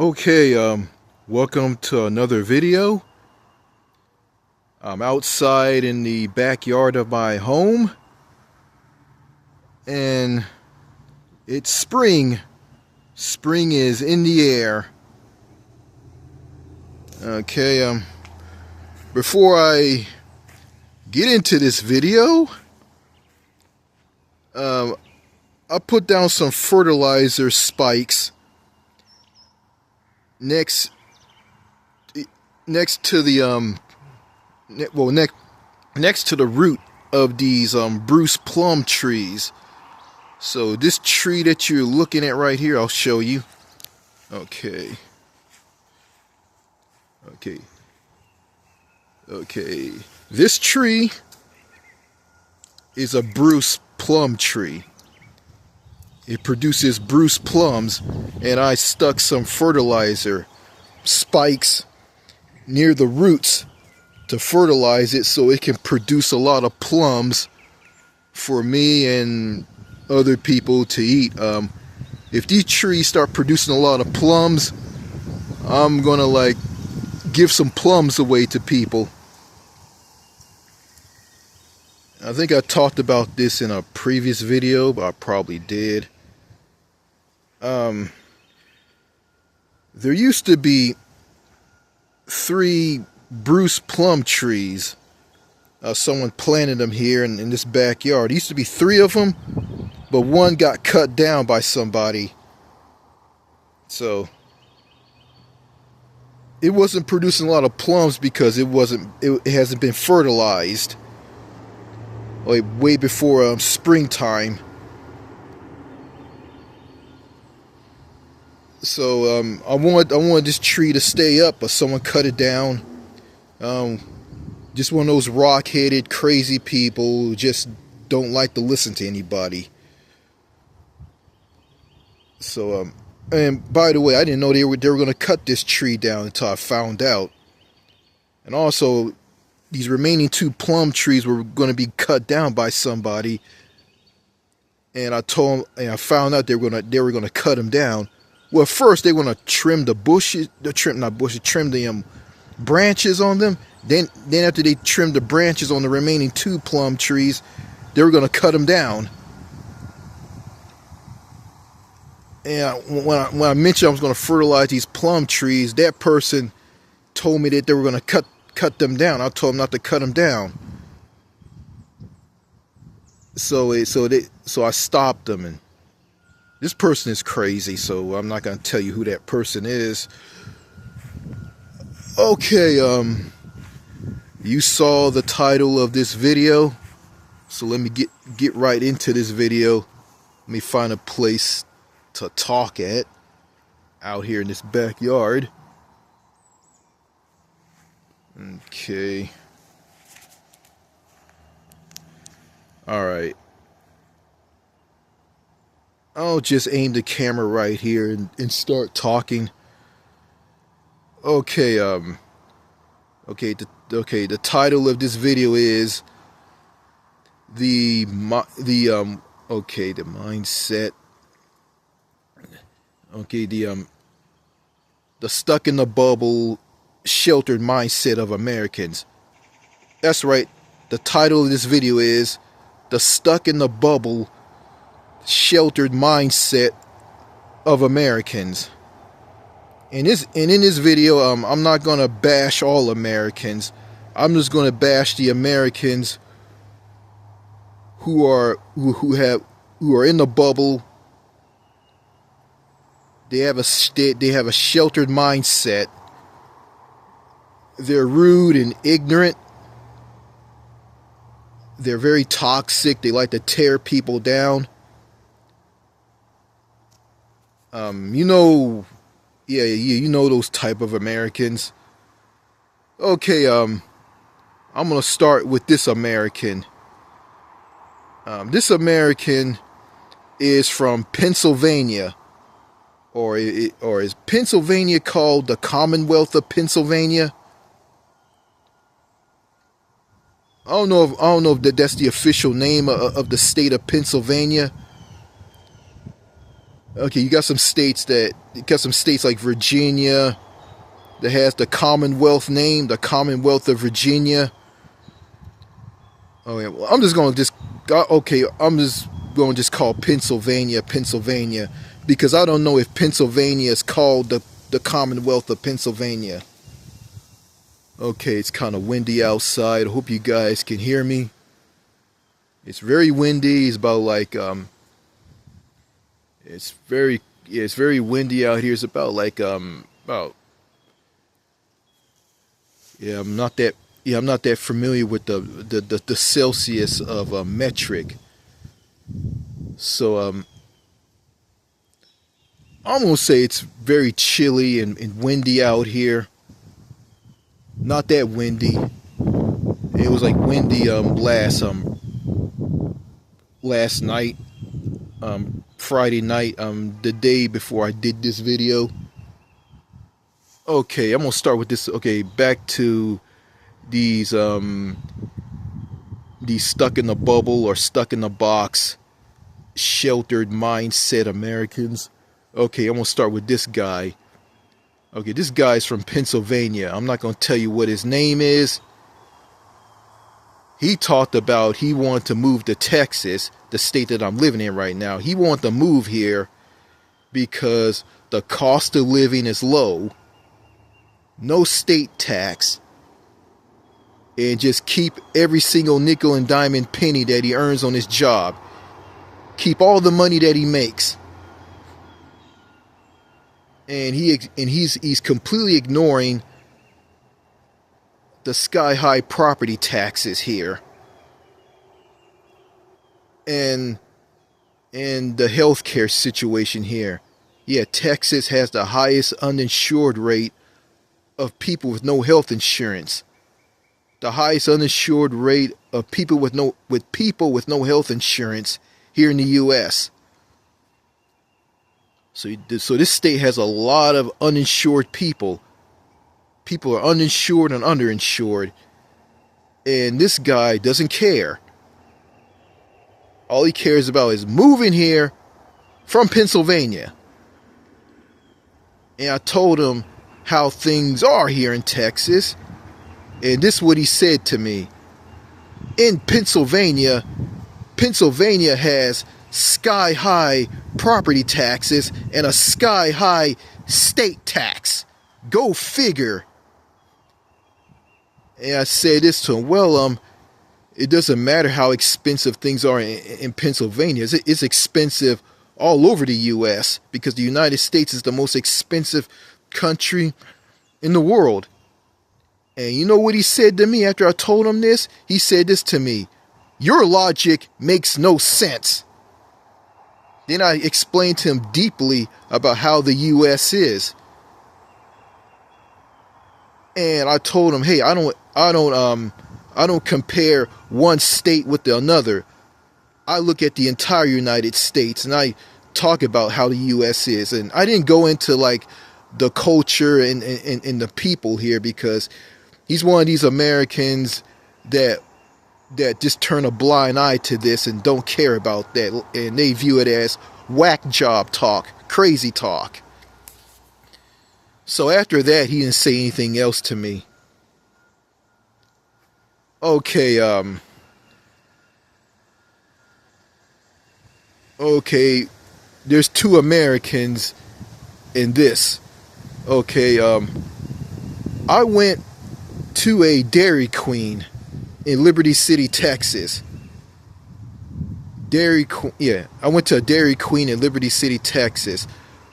Okay, welcome to another video. I'm outside in the backyard of my home, and it's spring. Spring is in the air. Okay, before I get into this video, I put down some fertilizer spikes next to the next to the root of these Bruce plum trees. So this tree that you're looking at right here, I'll show you. Okay. This tree is a Bruce plum tree. It produces Bruce plums, and I stuck some fertilizer spikes near the roots to fertilize it so it can produce a lot of plums for me and other people to eat. If these trees start producing a lot of plums, I'm gonna give some plums away to people. I think I talked about this in a previous video, but I probably did. There used to be 3 Bruce plum trees. Someone planted them here in this backyard. There used to be 3 of them, but one got cut down by somebody. So it wasn't producing a lot of plums because it hasn't been fertilized way before springtime. So I wanted this tree to stay up, but someone cut it down. Just one of those rock-headed crazy people who just don't like to listen to anybody. So and by the way, I didn't know they were going to cut this tree down until I found out. And also, these remaining 2 plum trees were going to be cut down by somebody. And I found out they were going to cut them down. Well, first they were going to trim the bushes, trim the branches on them. Then after they trimmed the branches on the remaining 2 plum trees, they were going to cut them down. And when I mentioned I was going to fertilize these plum trees, that person told me that they were going to cut them down. I told them not to cut them down. So I stopped them, and this person is crazy, so I'm not going to tell you who that person is. Okay, you saw the title of this video, so let me get right into this video. Let me find a place to talk at out here in this backyard. Okay. Alright. I'll just aim the camera right here and start talking. Okay, the title of this video is the mindset. Okay, the stuck in the bubble, sheltered mindset of Americans. That's right. The title of this video is the stuck in the bubble, sheltered mindset of Americans. And in this video, I'm not gonna bash all Americans. I'm just gonna bash the Americans who are in the bubble. They have a sheltered mindset. They're rude and ignorant. They're very toxic. They like to tear people down. You know those type of Americans. Okay, I'm gonna start with this American. This American is from Pennsylvania, or is Pennsylvania called the Commonwealth of Pennsylvania? I don't know if that's the official name of the state of Pennsylvania. Okay, you got some states like Virginia that has the Commonwealth name, the Commonwealth of Virginia. Oh yeah, well, I'm just going to just call Pennsylvania Pennsylvania because I don't know if Pennsylvania is called the Commonwealth of Pennsylvania. Okay, it's kind of windy outside. I hope you guys can hear me. It's very windy. It's about like it's very windy out here. It's about like about yeah, I'm not that familiar with the Celsius of metric. So I'm gonna say it's very chilly and windy out here. Not that windy. It was like windy last night, Friday night, the day before I did this video. Okay, I'm gonna start with this. Okay, back to these stuck in the bubble or stuck in the box, sheltered mindset Americans. Okay, I'm gonna start with this guy. Okay, this guy's from Pennsylvania. I'm not gonna tell you what his name is. He talked about he wanted to move to Texas, the state that I'm living in right now. He wanted to move here because the cost of living is low, no state tax, and just keep every single nickel and diamond penny that he earns on his job. Keep all the money that he makes. And he's completely ignoring the sky-high property taxes here. And the healthcare situation here. Yeah, Texas has the highest uninsured rate of people with no health insurance. The highest uninsured rate of people with no health insurance here in the US. So this state has a lot of uninsured people. People are uninsured and underinsured. And this guy doesn't care. All he cares about is moving here from Pennsylvania. And I told him how things are here in Texas. And this is what he said to me. In Pennsylvania, Pennsylvania has sky-high property taxes and a sky-high state tax. Go figure. And I said this to him, well, it doesn't matter how expensive things are in Pennsylvania. It's expensive all over the U.S. because the United States is the most expensive country in the world. And you know what he said to me after I told him this? He said this to me, your logic makes no sense. Then I explained to him deeply about how the U.S. is. And I told him, hey, I don't compare one state with another. I look at the entire United States and I talk about how the U.S. is. And I didn't go into like the culture and the people here because he's one of these Americans that just turn a blind eye to this and don't care about that. And they view it as whack job talk, crazy talk. So after that, he didn't say anything else to me. Okay, there's two Americans in this. Okay, I went to a Dairy Queen in Liberty City, Texas. I went to a Dairy Queen in Liberty City, Texas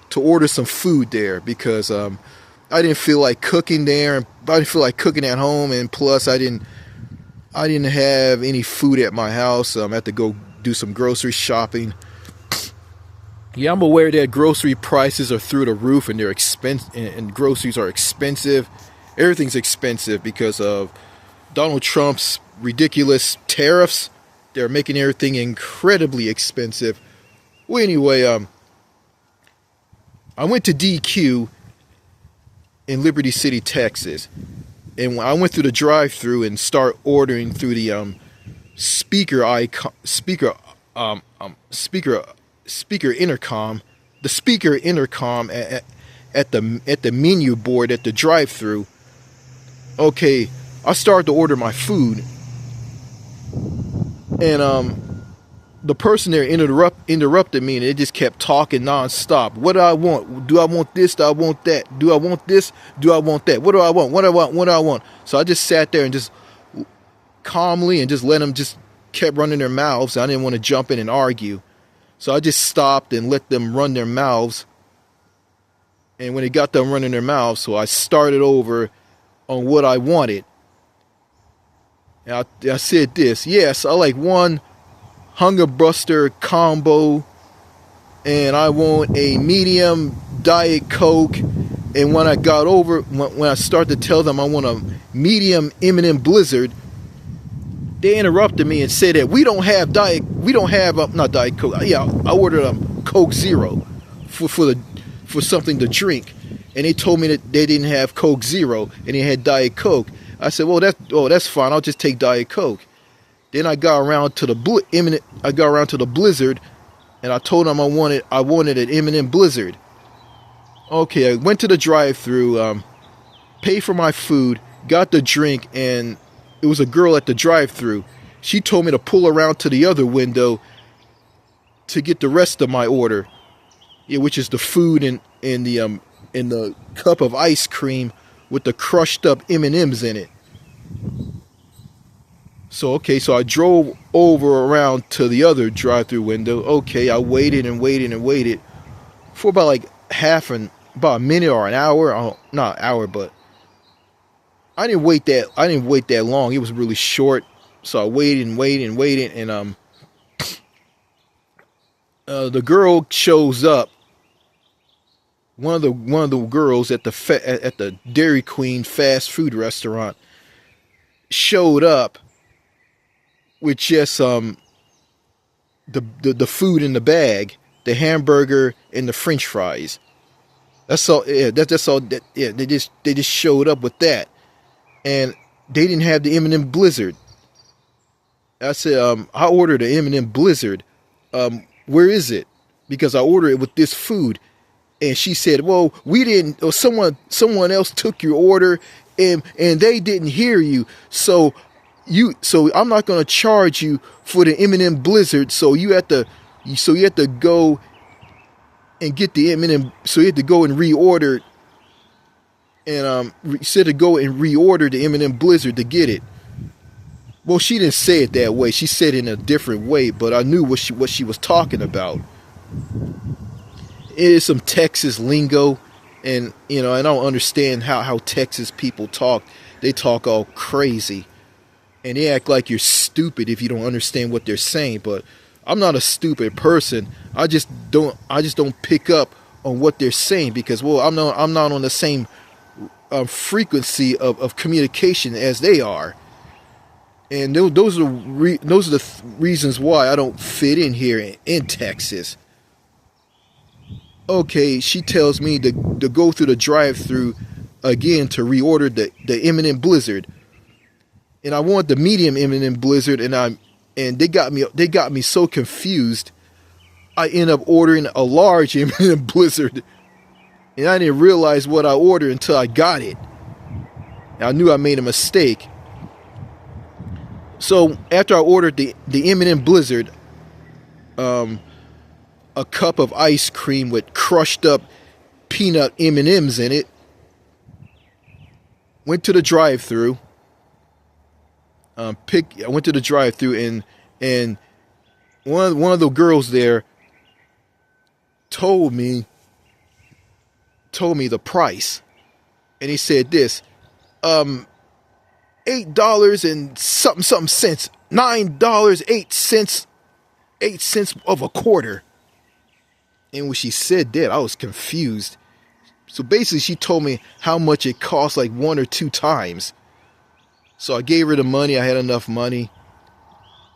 to order some food there because I didn't feel like cooking there. I didn't feel like cooking at home, and plus I didn't have any food at my house. I had to go do some grocery shopping. Yeah, I'm aware that grocery prices are through the roof and they're expensive, and groceries are expensive. Everything's expensive because of Donald Trump's ridiculous tariffs. They're making everything incredibly expensive. Well, anyway, I went to DQ in Liberty City, Texas. And when I went through the drive-thru and start ordering through the speaker intercom, the the speaker intercom at the menu board at the drive-through. Okay, I started to order my food, and the person there interrupted me, and they just kept talking nonstop. What do I want? Do I want this? Do I want that? Do I want this? Do I want that? What do I want? What do I want? What do I want? So I just sat there and just calmly and just let them just kept running their mouths. I didn't want to jump in and argue. So I just stopped and let them run their mouths. And when they got done running their mouths, so I started over on what I wanted. And I said this, yes, I like one Hunger Buster combo, and I want a medium Diet Coke. And when I got over, when I started to tell them I want a medium M&M Blizzard, they interrupted me and said that we don't have not Diet Coke. Yeah, I ordered a Coke Zero for something to drink, and they told me that they didn't have Coke Zero and they had Diet Coke. I said, well, that's fine. I'll just take Diet Coke. Then I got around to the Blizzard, and I told them I wanted an M&M Blizzard. Okay, I went to the drive-through, paid for my food, got the drink, and it was a girl at the drive-through. She told me to pull around to the other window to get the rest of my order, which is the food and the cup of ice cream with the crushed up M&Ms in it. So I drove over around to the other drive-through window. Okay, I waited and waited and waited for about a minute or an hour. Not an hour, but I didn't wait that long. It was really short. So I waited and waited and waited, and the girl shows up. One of the girls at the Dairy Queen fast food restaurant showed up with just the food in the bag, the hamburger and the French fries. That's all. Yeah, that's all. Yeah, they just showed up with that, and they didn't have the M&M Blizzard. I said, I ordered an M&M Blizzard. Where is it? Because I ordered it with this food. And she said, well, we didn't, or someone else took your order, and they didn't hear you. So I'm not going to charge you for the M&M Blizzard. So you have to go and get the M&M. So you have to go and reorder, and said to go and reorder the M&M Blizzard to get it. Well, she didn't say it that way. She said it in a different way, but I knew what she was talking about. It is some Texas lingo, and I don't understand how Texas people talk. They talk all crazy, and they act like you're stupid if you don't understand what they're saying. But I'm not a stupid person. I just don't pick up on what they're saying because, well, I'm not on the same frequency of communication as they are. And those are the reasons why I don't fit in here in Texas. Okay, she tells me to go through the drive-through again to reorder the M&M Blizzard, and I want the medium M&M Blizzard, and they got me so confused. I end up ordering a large M&M Blizzard, and I didn't realize what I ordered until I got it. I knew I made a mistake. So after I ordered the M&M Blizzard, a cup of ice cream with crushed up peanut M&Ms in it, went to the drive-through. I went to the drive-through, and one of the girls there told me the price, and he said this, $8 and something cents, $9.08, 8 cents of a quarter. And when she said that, I was confused. So basically, she told me how much it cost like 1 or 2 times. So I gave her the money. I had enough money.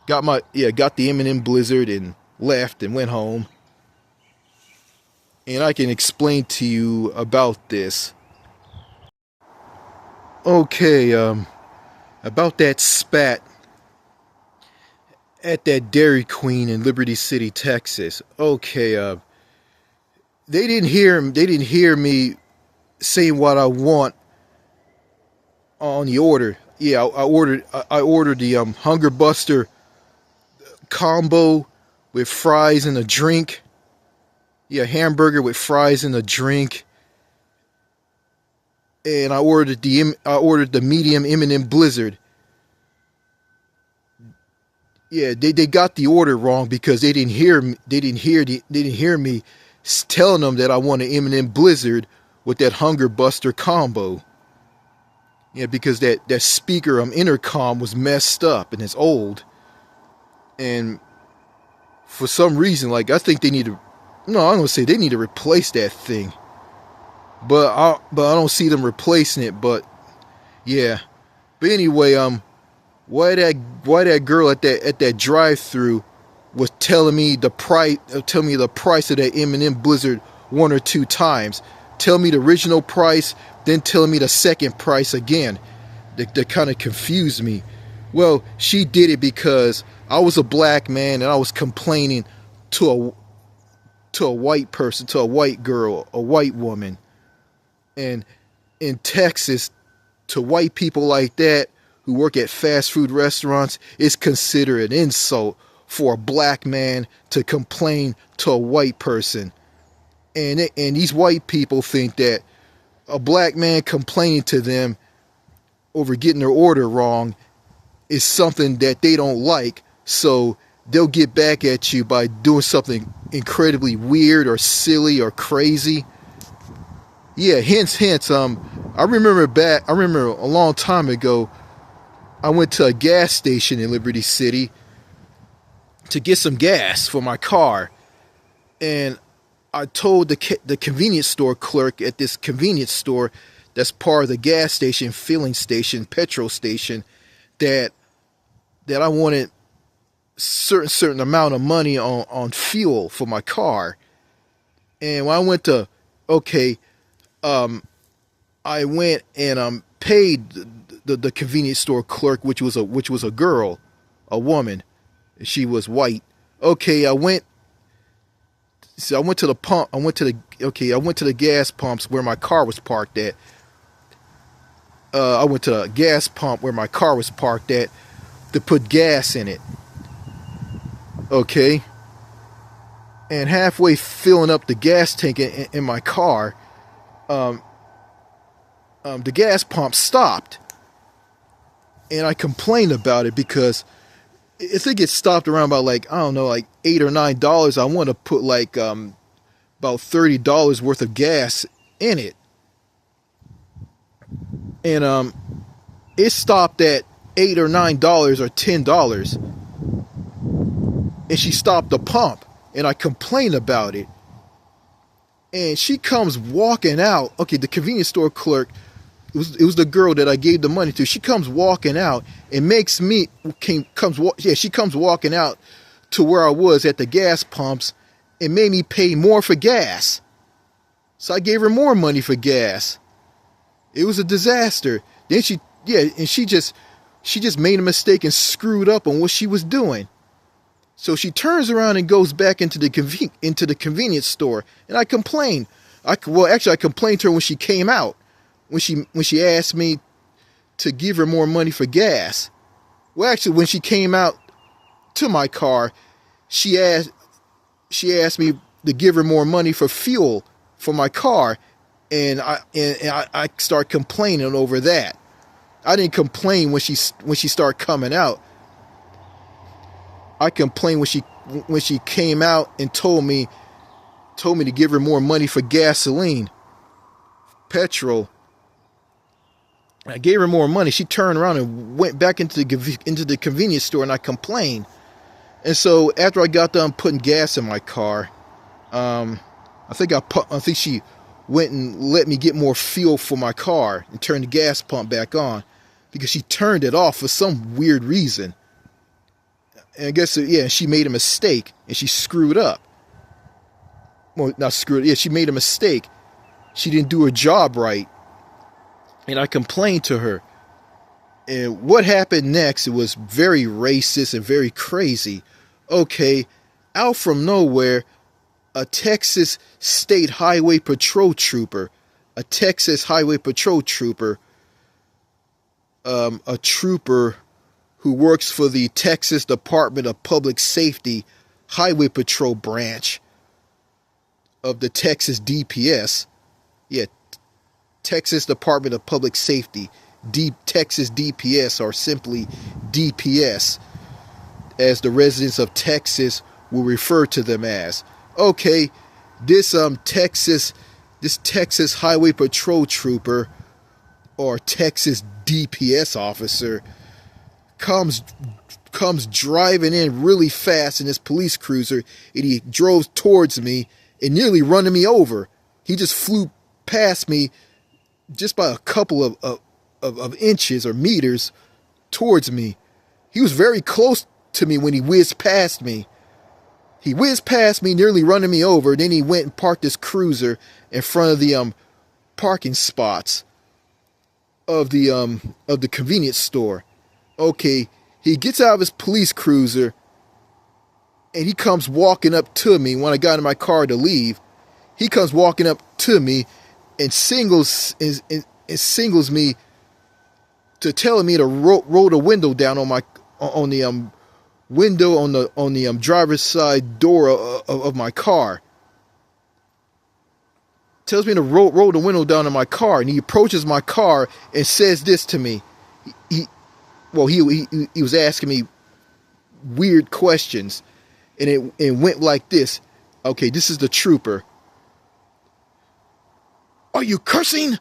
Got the M&M Blizzard and left and went home. And I can explain to you about this. Okay, about that spat at that Dairy Queen in Liberty City, Texas. Okay, they didn't hear him. They didn't hear me saying what I want on the order. Yeah, I ordered the Hunger Buster combo with fries and a drink. Yeah, hamburger with fries and a drink. And I ordered the medium M&M Blizzard. Yeah, they got the order wrong because they didn't hear me. They didn't hear me telling them that I want an M&M Blizzard with that Hunger Buster combo. Yeah, because that speaker intercom was messed up and it's old. And for some reason, like, I think they need to. No, I'm gonna say they need to replace that thing. But I don't see them replacing it. But yeah. But anyway, why that girl at that drive-through was telling me the price of that M&M Blizzard one or two times. Tell me the original price, then telling me the second price again. That kind of confused me. Well, she did it because I was a black man and I was complaining to a white person, to a white girl, a white woman. And in Texas, to white people like that who work at fast food restaurants, it's considered an insult for a black man to complain to a white person. And these white people think that a black man complaining to them over getting their order wrong is something that they don't like, so they'll get back at you by doing something incredibly weird or silly or crazy. Yeah, hence, I remember a long time ago, I went to a gas station in Liberty City to get some gas for my car, and I told the convenience store clerk at this convenience store that's part of the gas station, filling station, petrol station, that I wanted certain amount of money on fuel for my car. And when I went to I went and paid the convenience store clerk, which was a girl, a woman. She was white. Okay, I went to the pump. I went to the gas pumps where my car was parked at. I went to a gas pump where my car was parked at to put gas in it. Okay. And halfway filling up the gas tank in my car, the gas pump stopped. And I complained about it because I think it stopped around about like $8 or $9. I want to put like about $30 worth of gas in it. And it stopped at $8 or $9 or $10. And she stopped the pump, and I complained about it. And she comes walking out. Okay, the convenience store clerk, it was the girl that I gave the money to. She comes walking out and she comes walking out to where I was at the gas pumps and made me pay more for gas. So I gave her more money for gas. It was a disaster. Then she just made a mistake and screwed up on what she was doing. So she turns around and goes back into the convenience store, and I complained. I complained to her when she came out, when she asked me to give her more money for gas. Well, actually, when she came out to my car, she asked me to give her more money for fuel for my car, and I start complaining over that. I didn't complain when she started coming out. I complained when she came out and told me to give her more money for gasoline, petrol. I gave her more money. She turned around and went back into the convenience store, and I complained. And so after I got done putting gas in my car, I think she went and let me get more fuel for my car and turned the gas pump back on because she turned it off for some weird reason. And I guess, she made a mistake and she screwed up. Well, not screwed. Yeah, she made a mistake. She didn't do her job right. And I complained to her. And what happened next, it was very racist and very crazy. Okay, out from nowhere, a Texas State Highway Patrol trooper, a Texas Highway Patrol trooper, a trooper who works for the Texas Department of Public Safety Highway Patrol branch of the Texas DPS. Yeah, Texas Department of Public Safety, Texas DPS, or simply DPS, as the residents of Texas will refer to them as. Okay, this Texas Highway Patrol trooper or Texas DPS officer comes driving in really fast in his police cruiser, and he drove towards me and nearly running me over. He just flew past me just by a couple of inches or meters towards me. He was very close to me when he whizzed past me. He whizzed past me, nearly running me over. Then he went and parked his cruiser in front of the parking spots of the convenience store. Okay, he gets out of his police cruiser and he comes walking up to me when I got in my car to leave. He comes walking up to me and singles me to telling me to roll the window down on the window on the driver's side door of my car. Tells me to roll the window down in my car, and he approaches my car and says this to me. He was asking me weird questions, and it went like this. Okay, this is the trooper. Are you cursing?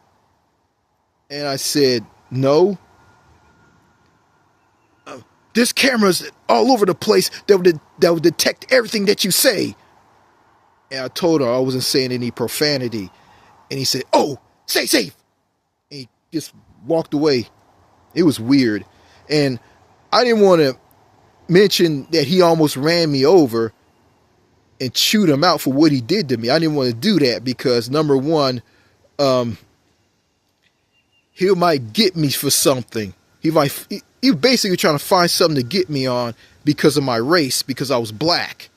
And I said, no. There's cameras all over the place that would detect everything that you say. And I told her I wasn't saying any profanity. And he said, oh, stay safe. And he just walked away. It was weird. And I didn't want to mention that he almost ran me over and chewed him out for what he did to me. I didn't want to do that because, number one, he might get me for something. He was basically trying to find something to get me on because of my race, because I was black.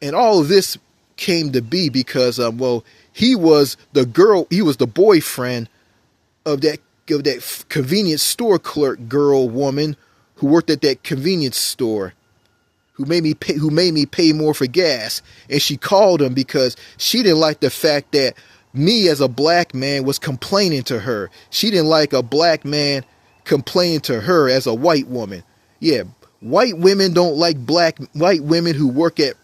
And all of this came to be because, he was the boyfriend of that convenience store clerk woman who worked at that convenience store, who made me pay more for gas. And she called him because she didn't like the fact that me as a black man was complaining to her. She didn't like a black man complaining to her as a white woman. Yeah, white women don't like white women who work at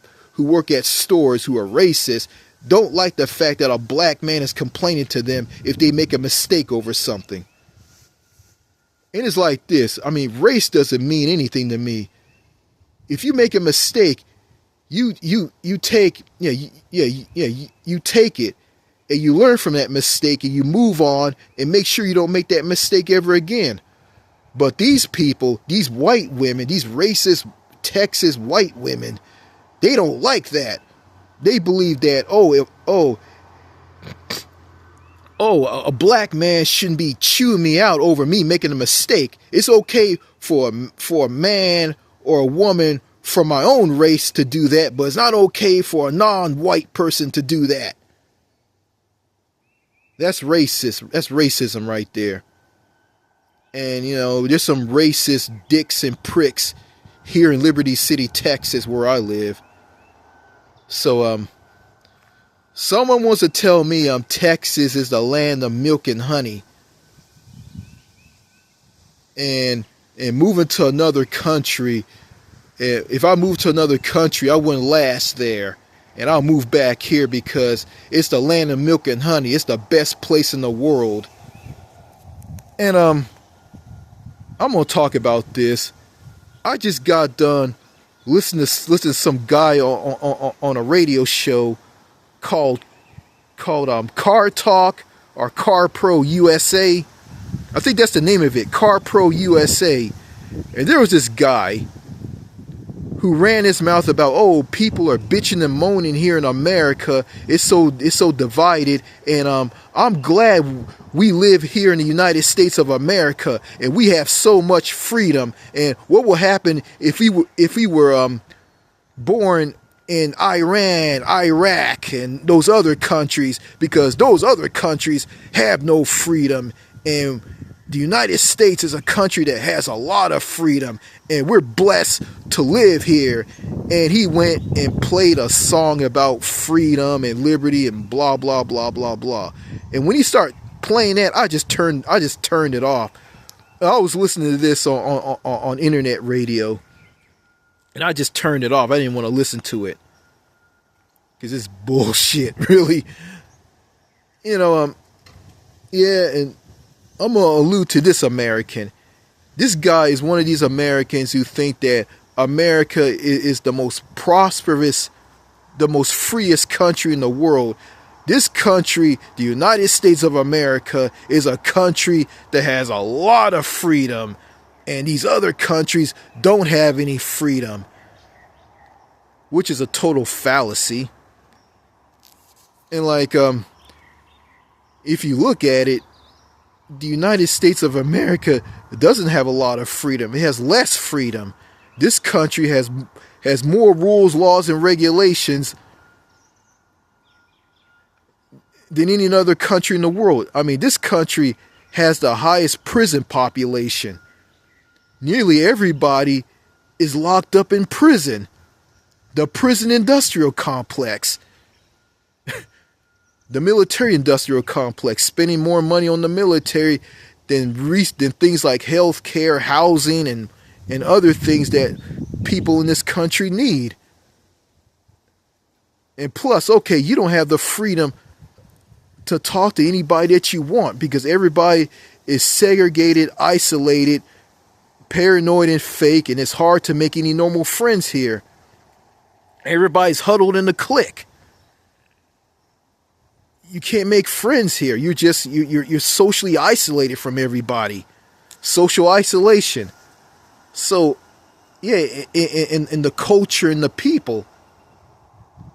stores who are racist. Don't like the fact that a black man is complaining to them if they make a mistake over something. And it's like this. I mean, race doesn't mean anything to me. If you make a mistake, you take it and you learn from that mistake and you move on and make sure you don't make that mistake ever again. But these people, these white women, these racist Texas white women, they don't like that. They believe that, a black man shouldn't be chewing me out over me making a mistake. It's okay for a man or a woman from my own race to do that, but it's not okay for a non-white person to do that. That's racist. That's racism right there. And, there's some racist dicks and pricks here in Liberty City, Texas, where I live. So, someone wants to tell me Texas is the land of milk and honey. And moving to another country, if I move to another country, I wouldn't last there. And I'll move back here because it's the land of milk and honey. It's the best place in the world. And I'm going to talk about this. I just got done listening to some guy on a radio show called Car Talk or Car Pro USA. I think that's the name of it, Car Pro USA. And there was this guy who ran his mouth about, people are bitching and moaning here in America. It's so divided, and I'm glad we live here in the United States of America, and we have so much freedom. And what will happen if we were born in Iran, Iraq, and those other countries, because those other countries have no freedom. And the United States is a country that has a lot of freedom, and we're blessed to live here. And he went and played a song about freedom and liberty and blah, blah, blah, blah, blah. And when he started playing that, I just turned it off. I was listening to this on internet radio, and I just turned it off. I didn't want to listen to it because it's bullshit, really. Yeah, and I'm going to allude to this American. This guy is one of these Americans who think that America is the most prosperous, the most freest country in the world. This country, the United States of America, is a country that has a lot of freedom, and these other countries don't have any freedom, which is a total fallacy. And if you look at it, the United States of America doesn't have a lot of freedom. It has less freedom. This country has more rules, laws, and regulations than any other country in the world. I mean, this country has the highest prison population. Nearly everybody is locked up in prison. The prison industrial complex. The military industrial complex, spending more money on the military than things like health care, housing, and other things that people in this country need. And plus, okay, you don't have the freedom to talk to anybody that you want because everybody is segregated, isolated, paranoid, and fake, and it's hard to make any normal friends here. Everybody's huddled in a clique. You can't make friends here. You're socially isolated from everybody. Social isolation. So, yeah, in the culture and the people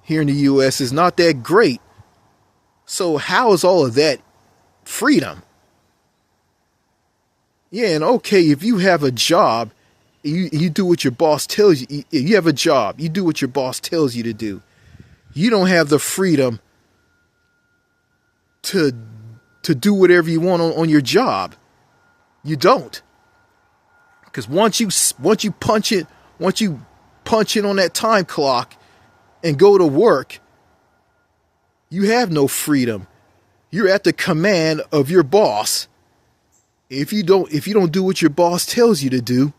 here in the U.S. is not that great. So how is all of that freedom? Yeah, and okay, if you have a job, you do what your boss tells you. You have a job, you do what your boss tells you to do. You don't have the freedom to do whatever you want on your job. You don't. Because once you punch in on that time clock and go to work, you have no freedom. You're at the command of your boss. If you don't do what your boss tells you to do,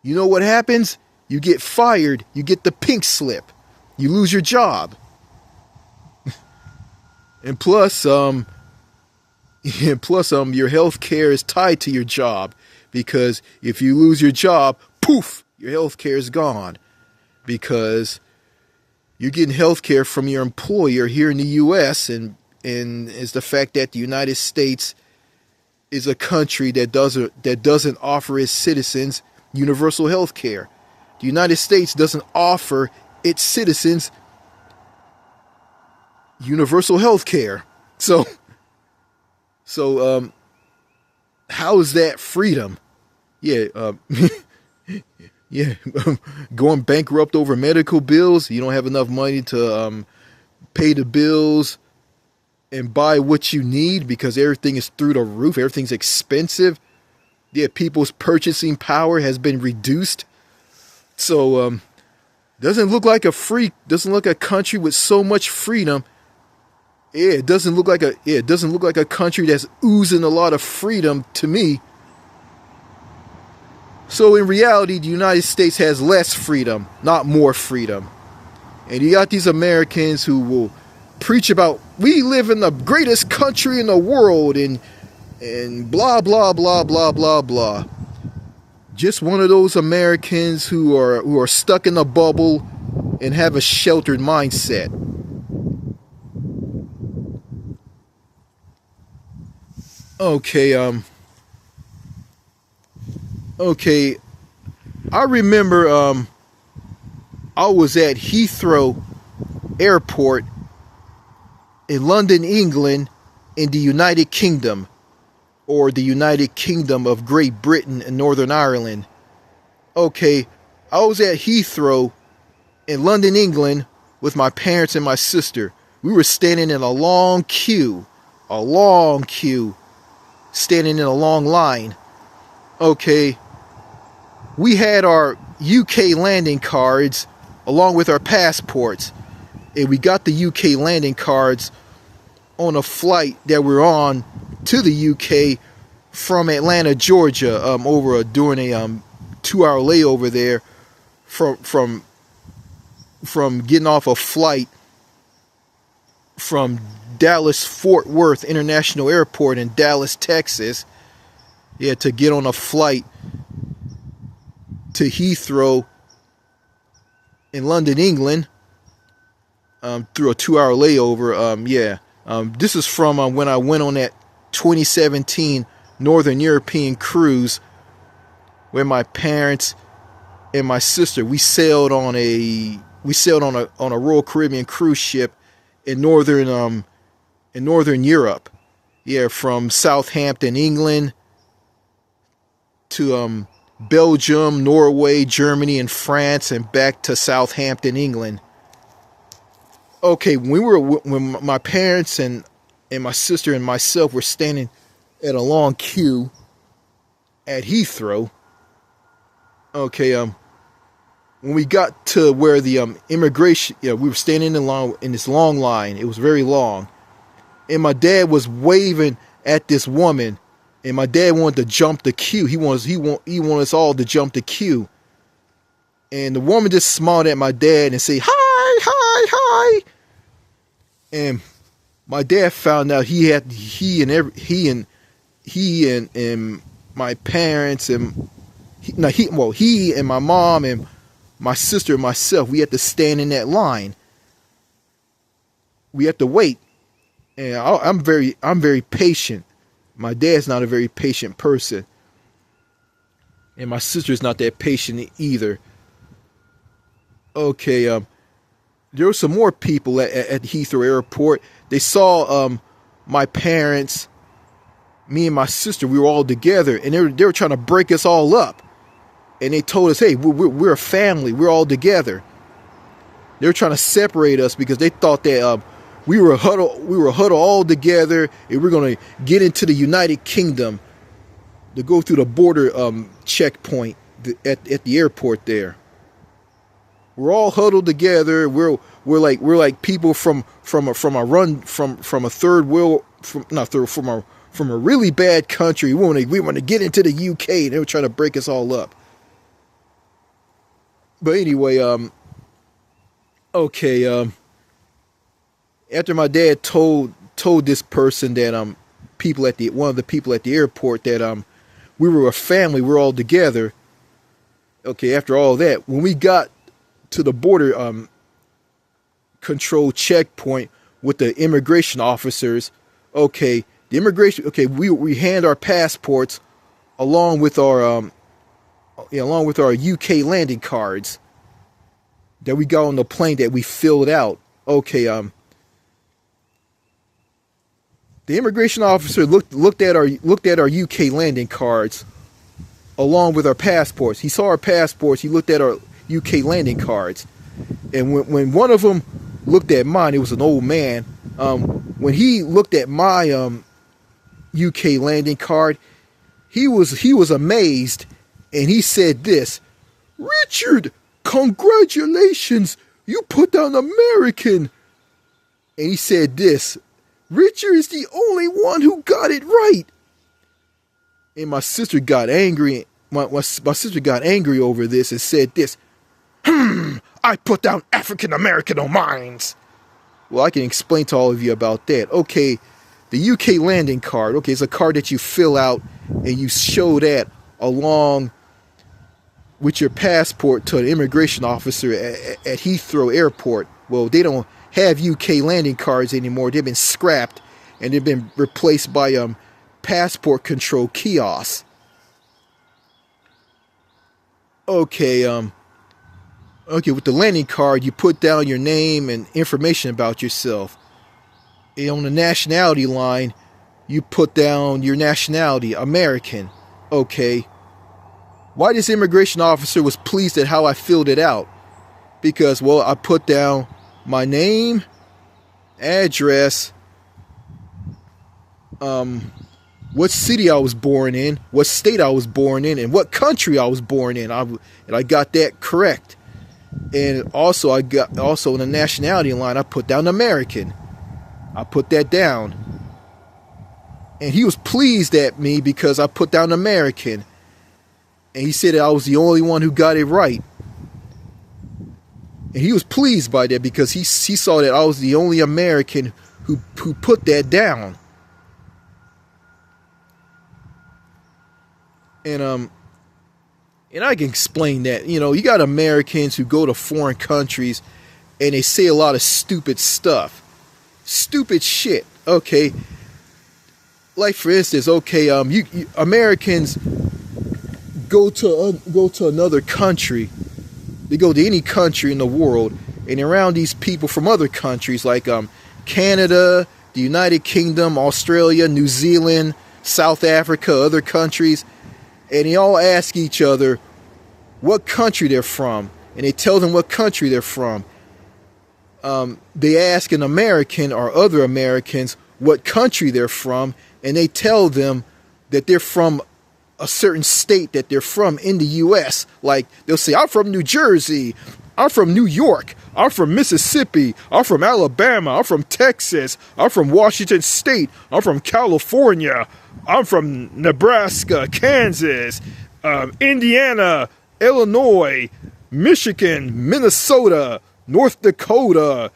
you know what happens? You get fired. You get the pink slip. You lose your job. And plus, your health care is tied to your job, because if you lose your job, poof, your health care is gone, because you're getting health care from your employer here in the U.S. and it's the fact that the United States is a country that doesn't offer its citizens universal health care. The United States doesn't offer its citizens universal health care. So how is that freedom? Yeah, going bankrupt over medical bills. You don't have enough money to pay the bills and buy what you need because everything is through the roof. Everything's expensive. Yeah, people's purchasing power has been reduced. So doesn't look like a country with so much freedom. Yeah, it doesn't look like a country that's oozing a lot of freedom to me. So in reality, the United States has less freedom, not more freedom. And you got these Americans who will preach about, we live in the greatest country in the world, and blah, blah, blah, blah, blah, blah. Just one of those Americans who are stuck in a bubble and have a sheltered mindset. Okay, I remember I was at Heathrow Airport in London, England, in the United Kingdom, or the United Kingdom of Great Britain and Northern Ireland. Okay, I was at Heathrow in London, England, with my parents and my sister. We were standing in a long queue, standing in a long line. Okay, we had our UK landing cards along with our passports, and we got the UK landing cards on a flight that we're on to the UK from Atlanta, Georgia, during a 2-hour layover there from getting off a flight from Dallas Fort Worth International Airport in Dallas, Texas. Yeah, to get on a flight to Heathrow in London, England, through a 2-hour layover. This is from when I went on that 2017 Northern European cruise, where my parents and my sister, we sailed on a Royal Caribbean cruise ship in northern Europe. Yeah, from Southampton, England, to Belgium, Norway, Germany, and France, and back to Southampton, England. Okay, when my parents and my sister and myself were standing at a long queue at Heathrow. Okay, when we got to where the immigration, we were standing in this long line. It was very long, and my dad was waving at this woman, and my dad wanted to jump the queue. He wanted us all to jump the queue, and the woman just smiled at my dad and say, "Hi, hi, hi." And my dad found out he and my parents and he and my mom and my sister and myself, we had to stand in that line. We had to wait, and I'm very patient. My dad's not a very patient person, and my sister's not that patient either. Okay, there were some more people at Heathrow Airport. They saw my parents, me and my sister. We were all together, and they were trying to break us all up. And they told us, "Hey, we're a family. We're all together." They were trying to separate us because they thought that we were huddled all together, and we're going to get into the United Kingdom to go through the border checkpoint at the airport there. We're all huddled together. We're like people from a really bad country. We want to get into the UK, and they were trying to break us all up. But anyway, after my dad told this person that one of the people at the airport that we were a family, we're all together. Okay, after all that, when we got to the border control checkpoint with the immigration officers, we hand our passports along with our UK landing cards that we got on the plane that we filled out. Okay, the immigration officer looked at our UK landing cards along with our passports. He saw our passports. He looked at our UK landing cards, and when one of them looked at mine, it was an old man. When he looked at my UK landing card, he was amazed, and he said this: "Richard, congratulations, you put down American." And he said this: "Richard is the only one who got it right." And my sister got angry. My sister got angry over this and said this: "I put down African American on mine." Well, I can explain to all of you about that. Okay, the UK landing card. Okay, it's a card that you fill out and you show that along with your passport to an immigration officer at Heathrow Airport. Well, they don't have UK landing cards anymore. They've been scrapped and they've been replaced by passport control kiosks. Okay, with the landing card, you put down your name and information about yourself. And on the nationality line, you put down your nationality, American. Okay. Why this immigration officer was pleased at how I filled it out? because, well, I put down my name, address, what city I was born in, what state I was born in, and what country I was born in. And I got that correct. And also in the nationality line, I put down American. I put that down. And he was pleased at me because I put down American. And he said that I was the only one who got it right. And he was pleased by that because he saw that I was the only American who put that down. And I can explain that. You know, you got Americans who go to foreign countries and they say a lot of stupid stuff. Stupid shit. Okay. Like, for instance, okay, Americans go to another country. They go to any country in the world, and around these people from other countries like Canada, the United Kingdom, Australia, New Zealand, South Africa, other countries, and they all ask each other what country they're from, and they tell them what country they're from. They ask an American or other Americans what country they're from, and they tell them that they're from a certain state that they're from in the U.S. Like, they'll say, I'm from New Jersey, I'm from New York, I'm from Mississippi, I'm from Alabama, I'm from Texas, I'm from Washington State, I'm from California, I'm from Nebraska, Kansas, Indiana, Illinois, Michigan, Minnesota, North Dakota,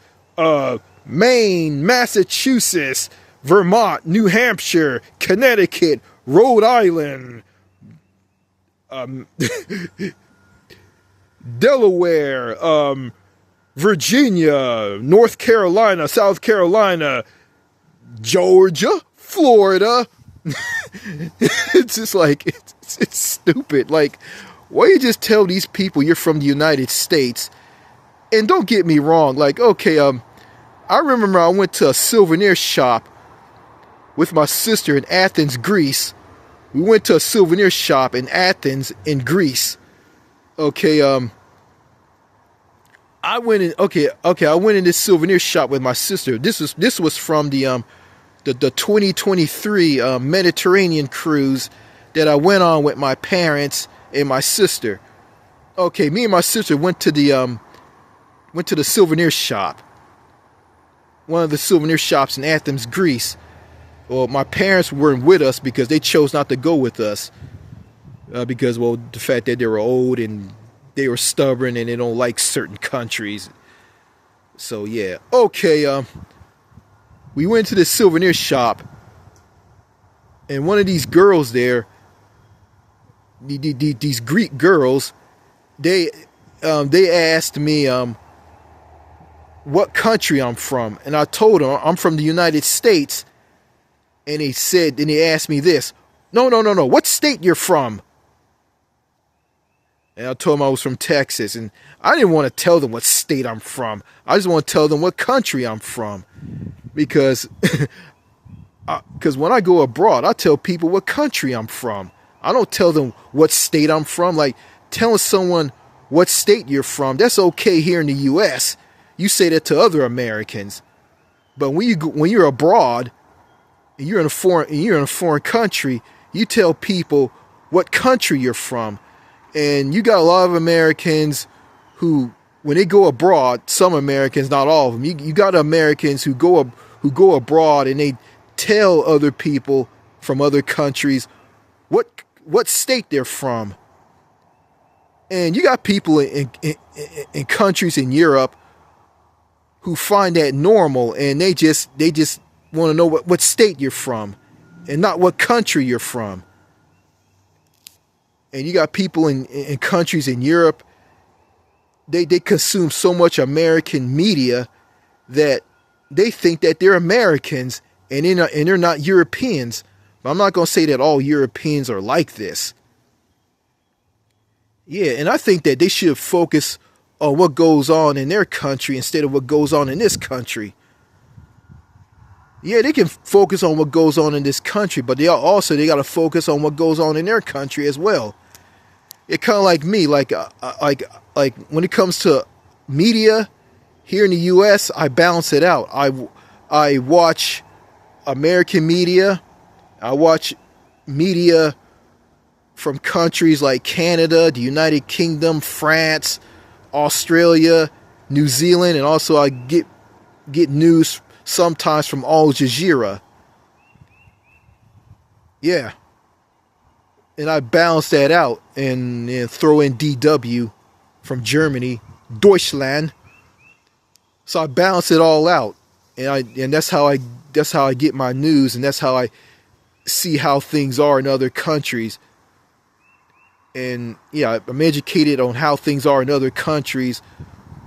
Maine, Massachusetts, Vermont, New Hampshire, Connecticut, Rhode Island, Delaware, Virginia, North Carolina, South Carolina, Georgia, Florida. It's just like, it's stupid. Like, why you just tell these people you're from the United States? And don't get me wrong, like, okay, I remember I went to a souvenir shop with my sister in Athens, Greece. We went to a souvenir shop in Athens, in Greece. Okay, I went in this souvenir shop with my sister. This was from the 2023 Mediterranean cruise that I went on with my parents and my sister. Okay, me and my sister went to the souvenir shop. One of the souvenir shops in Athens, Greece. Well, my parents weren't with us because they chose not to go with us. Because, well, the fact that they were old and they were stubborn and they don't like certain countries. So, yeah. Okay, we went to this souvenir shop. And one of these girls there, these Greek girls, they asked me what country I'm from. And I told them I'm from the United States. And they asked me this. No. What state you're from? And I told them I was from Texas. And I didn't want to tell them what state I'm from. I just want to tell them what country I'm from. Because when I go abroad, I tell people what country I'm from. I don't tell them what state I'm from. Like, telling someone what state you're from, that's okay here in the U.S. You say that to other Americans. But when you're abroad, and you're in a foreign country, you tell people what country you're from. And you got a lot of Americans who, when they go abroad, some Americans, not all of them, you got Americans who go abroad and they tell other people from other countries what state they're from. And you got people in countries in Europe who find that normal, and they just want to know what state you're from and not what country you're from. And you got people in countries in Europe, they consume so much American media that they think that they're Americans and they're not Europeans. But I'm not going to say that all Europeans are like this. Yeah, and I think that they should focus on what goes on in their country instead of what goes on in this country. Yeah, they can focus on what goes on in this country, but they got to focus on what goes on in their country as well. It's kind of like me, like when it comes to media here in the U.S., I balance it out. I watch American media. I watch media from countries like Canada, the United Kingdom, France, Australia, New Zealand, and also I get news sometimes from Al Jazeera. Yeah. And I balance that out and throw in DW from Germany, Deutschland. So I balance it all out. And that's how I get my news, and that's how I see how things are in other countries. And yeah, I'm educated on how things are in other countries,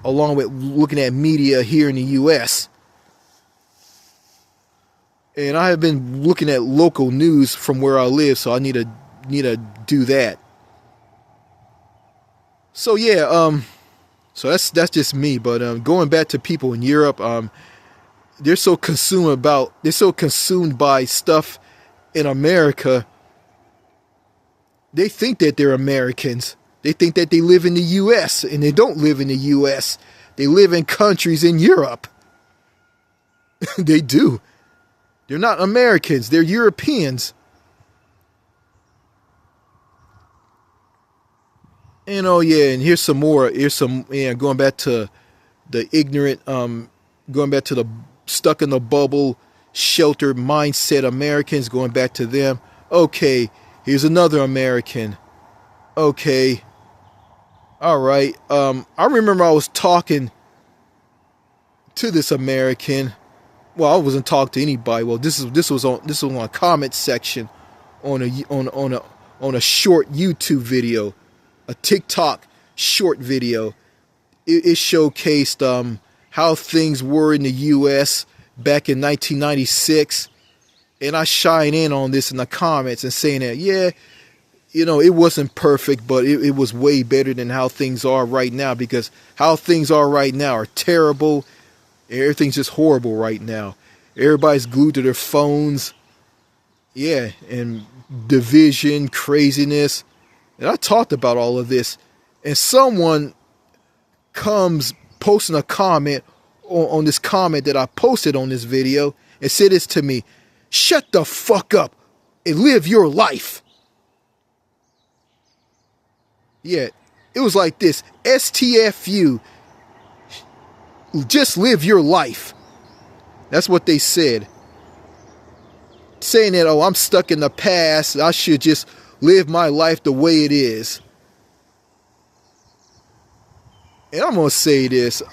along with looking at media here in the U.S. And I have been looking at local news from where I live, so I need to do that. So yeah, so that's just me. But going back to people in Europe, they're so consumed by stuff in America. They think that they're Americans. They think that they live in the U.S., and they don't live in the U.S. They live in countries in Europe. They do. They're not Americans. They're Europeans. And oh yeah, and here's some more. Here's some, going back to the ignorant, going back to the stuck in the bubble, sheltered mindset Americans, going back to them. Okay, here's another American. Okay. All right. I remember I was talking to this American. Well, I wasn't talking to anybody. Well, this was on a comment section on a short YouTube video, a TikTok short video. It showcased how things were in the U.S. back in 1996, and I shine in on this in the comments and saying that, yeah, it wasn't perfect, but it was way better than how things are right now, because how things are right now are terrible. Everything's just horrible right now. Everybody's glued to their phones. Yeah, and division, craziness. And I talked about all of this. And someone comes posting a comment on this comment that I posted on this video and said this to me: shut the fuck up and live your life. Yeah, it was like this: STFU, just live your life. That's what they said. Saying that, oh, I'm stuck in the past, I should just live my life the way it is. And I'm going to say this.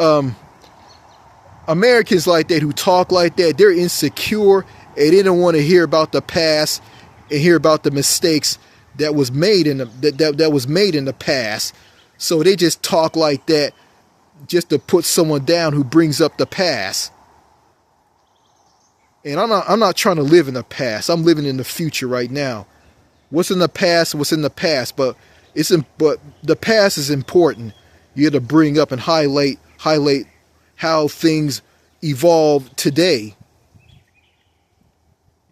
Americans like that, who talk like that, they're insecure, and they don't want to hear about the past and hear about the mistakes that was made in the past. So they just talk like that just to put someone down who brings up the past. And I'm not trying to live in the past. I'm living in the future right now. What's in the past? What's in the past? But the past is important. You have to bring up and highlight how things evolve today.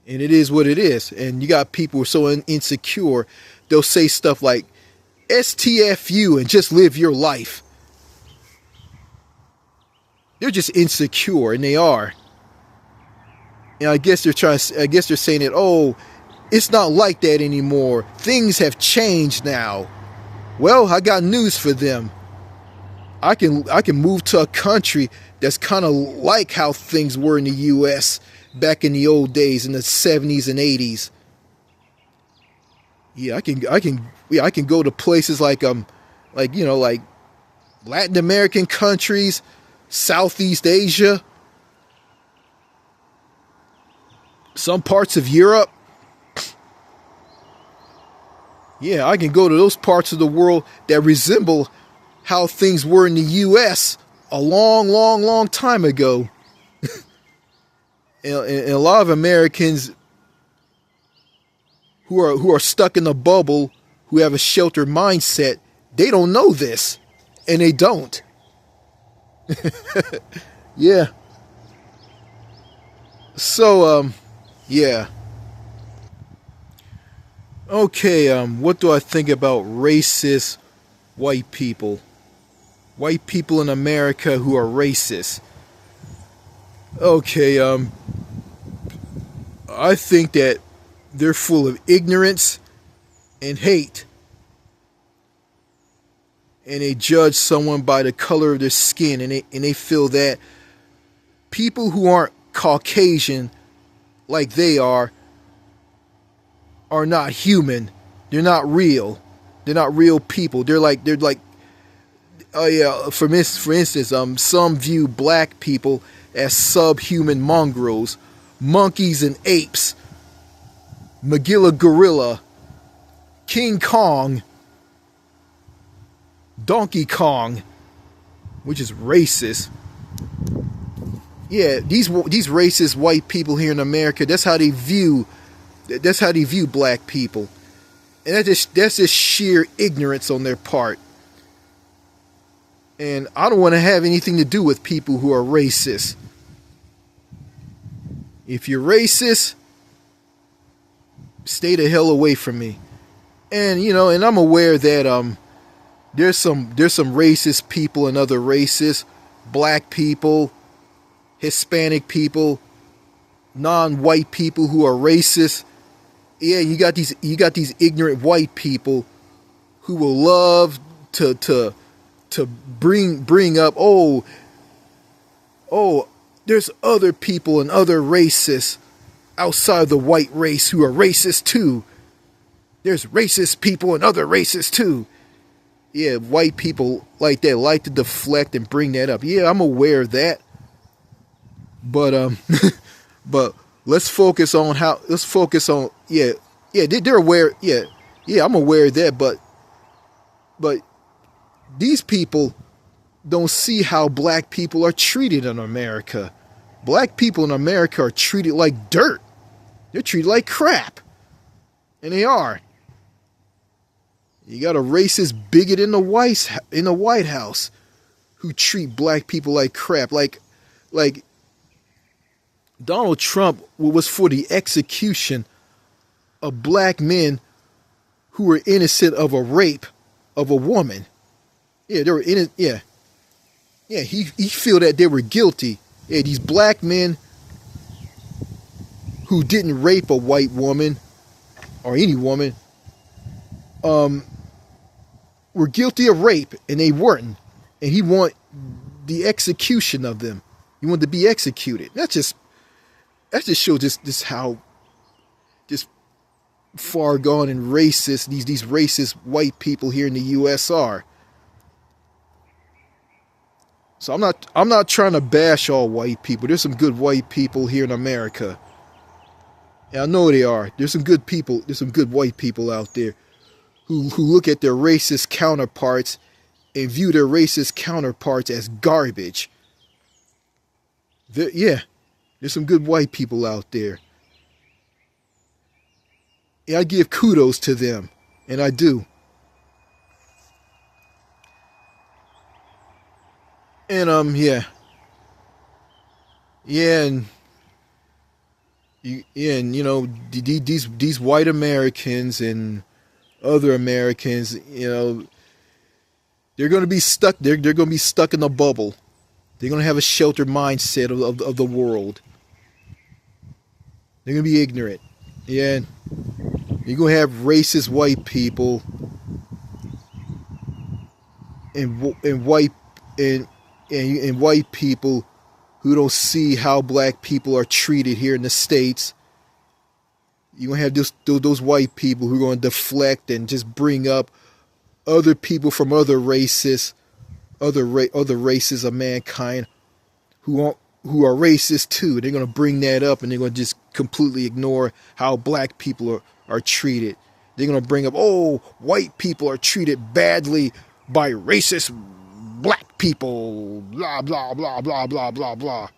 And it is what it is. And you got people who are so insecure, they'll say stuff like STFU and just live your life. They're just insecure, and they are. And I guess they're saying that, oh, it's not like that anymore. Things have changed now. Well, I got news for them. I can move to a country that's kind of like how things were in the U.S. back in the old days, in the 70s and 80s. Yeah, I can go to places like Latin American countries, Southeast Asia, some parts of Europe. Yeah, I can go to those parts of the world that resemble how things were in the U.S. a long, long, long time ago. and a lot of Americans who are stuck in the bubble, who have a sheltered mindset, they don't know this, and they don't. Yeah. So, yeah. Okay, what do I think about racist white people? white people in America who are racist. Okay, I think that they're full of ignorance and hate. And they judge someone by the color of their skin, and they feel that people who aren't Caucasian like they are not human. They're not real. They're not real people. They're like oh yeah, for instance, some view black people as subhuman mongrels, monkeys and apes, Magilla gorilla, King Kong, Donkey Kong, which is racist. Yeah, these racist white people here in America, that's how they view black people. And that's just sheer ignorance on their part. And I don't want to have anything to do with people who are racist. If you're racist, stay the hell away from me. And and I'm aware that there's some racist people and other races, black people, Hispanic people, non-white people who are racist. Yeah, you got these ignorant white people who will love to bring up, oh, there's other people and other races outside the white race who are racist too. There's racist people and other races too. Yeah, white people like that like to deflect and bring that up. Yeah, I'm aware of that. But but let's focus on they're aware. Yeah, I'm aware of that, but these people don't see how black people are treated in America. Black people in America are treated like dirt. They're treated like crap. And they are. You got a racist bigot in the White House who treat black people like crap. Like Donald Trump was for the execution of black men who were innocent of a rape of a woman. Yeah, they were innocent. Yeah. Yeah, he feel that they were guilty. Yeah, these black men who didn't rape a white woman or any woman were guilty of rape, and they weren't. And he want the execution of them. He wanted to be executed. That just shows just how just far gone and racist these racist white people here in the U.S. are. So I'm not trying to bash all white people. There's some good white people here in America. And I know they are. There's some good people. There's some good white people out there who look at their racist counterparts and view their racist counterparts as garbage. There's some good white people out there. And I give kudos to them. And I do. And these white Americans and other Americans, they're going to be stuck. They're going to be stuck in a bubble. They're going to have a sheltered mindset of the world. They're going to be ignorant. Yeah, you're going to have racist white people and white people who don't see how black people are treated here in the States. You're going to have those white people who are going to deflect and just bring up other people from other races, other races of mankind who are racist too. They're going to bring that up, and they're going to just completely ignore how black people are treated. They're going to bring up, oh, white people are treated badly by racist black people, blah, blah, blah, blah, blah, blah, blah.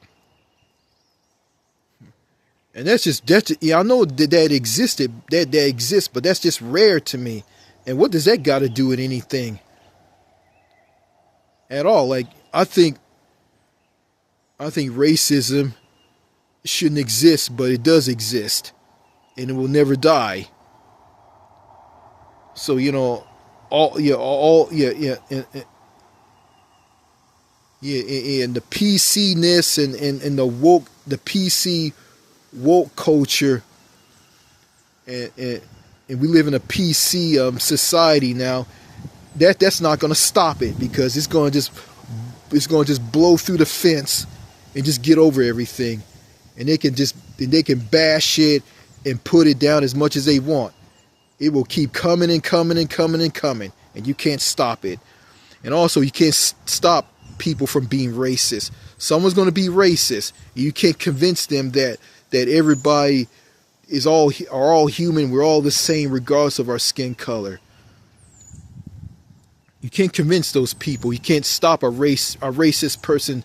And that's I know that exists, but that's just rare to me. And what does that got to do with anything at all? Like, I think racism shouldn't exist, but it does exist, and it will never die. So, Yeah, and the PC-ness and the PC woke culture, and we live in a PC society now. That's not going to stop it, because it's going to just blow through the fence and just get over everything, and they can bash it and put it down as much as they want. It will keep coming and coming and coming and coming, and you can't stop it. And also, you can't stop people from being racist. Someone's going to be racist. You can't convince them that everybody are all human. We're all the same, regardless of our skin color. You can't convince those people. You can't stop a racist person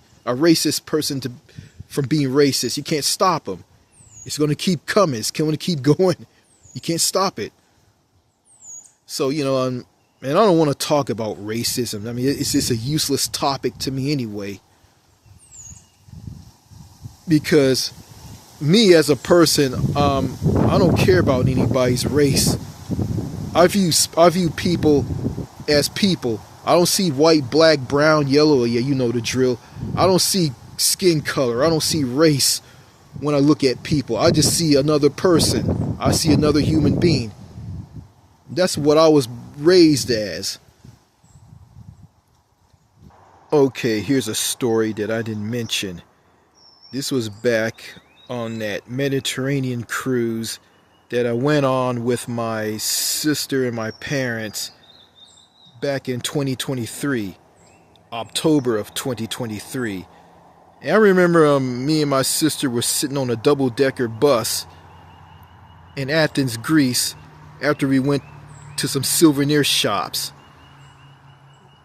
from being racist. You can't stop them. It's going to keep coming. It's going to keep going. You can't stop it. So, and I don't want to talk about racism. I mean, it's just a useless topic to me anyway. Because me as a person, I don't care about anybody's race. I view people as people. I don't see white, black, brown, yellow. Yeah, you know the drill. I don't see skin color. I don't see race when I look at people. I just see another person. I see another human being. That's what I was raised as. Okay, here's a story that I didn't mention. This was back on that Mediterranean cruise that I went on with my sister and my parents back in 2023, October of 2023. And I remember me and my sister were sitting on a double-decker bus in Athens, Greece, after we went to some souvenir shops.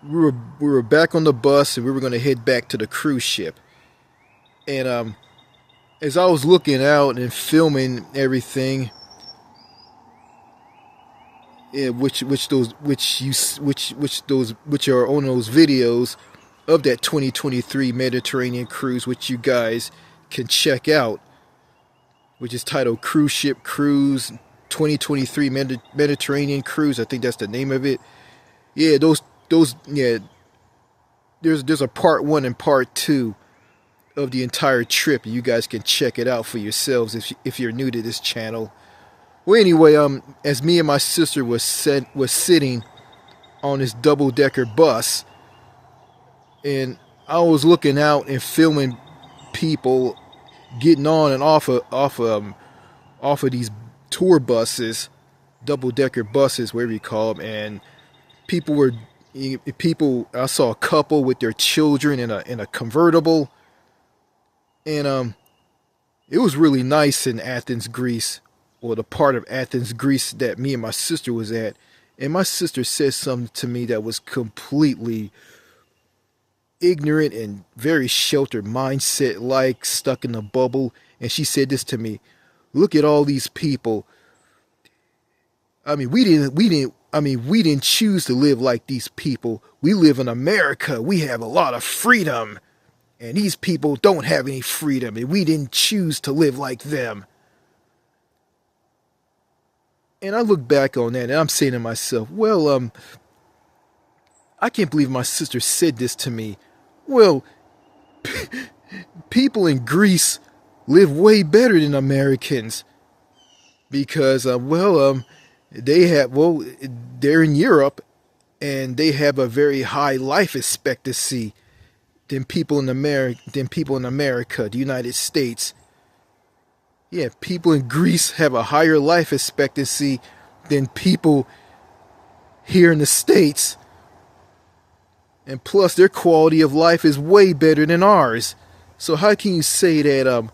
We were back on the bus, and we were going to head back to the cruise ship. And as I was looking out and filming everything, which are on those videos of that 2023 Mediterranean cruise, which you guys can check out, which is titled Cruise Ship Cruise 2023 Mediterranean Cruise. I think that's the name of it. Yeah, there's a part 1 and part 2 of the entire trip. You guys can check it out for yourselves if you're new to this channel. Well, anyway, as me and my sister was sitting on this double-decker bus, and I was looking out and filming people getting on and off of these tour buses, double-decker buses, whatever you call them, and I saw a couple with their children in a convertible, and it was really nice in Athens, Greece, or the part of Athens, Greece that me and my sister was at. And my sister said something to me that was completely ignorant and very sheltered mindset, like stuck in a bubble. And she said this to me: "Look at all these people. I mean, we didn't choose to live like these people. We live in America. We have a lot of freedom. And these people don't have any freedom. And we didn't choose to live like them." And I look back on that, and I'm saying to myself, well, I can't believe my sister said this to me. Well, people in Greece live way better than Americans, because, they're in Europe, and they have a very high life expectancy than people in America, the United States. Yeah, people in Greece have a higher life expectancy than people here in the States. And plus, their quality of life is way better than ours. So how can you say that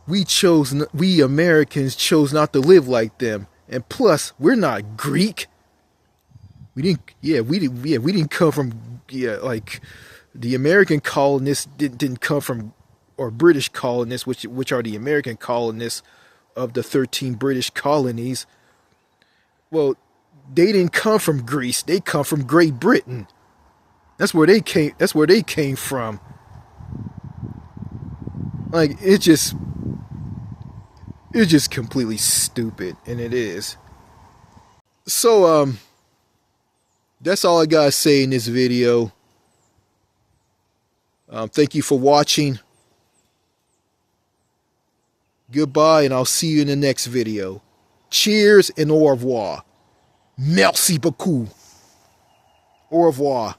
we Americans chose not to live like them? And plus, we're not Greek. We didn't come from, like, the American colonists didn't come from, or British colonists, which are the American colonists of the 13 British colonies. Well, they didn't come from Greece. They come from Great Britain. That's where they came from. Like, it's just completely stupid, and it is. So that's all I gotta say in this video. Thank you for watching. Goodbye, and I'll see you in the next video. Cheers and au revoir. Merci beaucoup. Au revoir.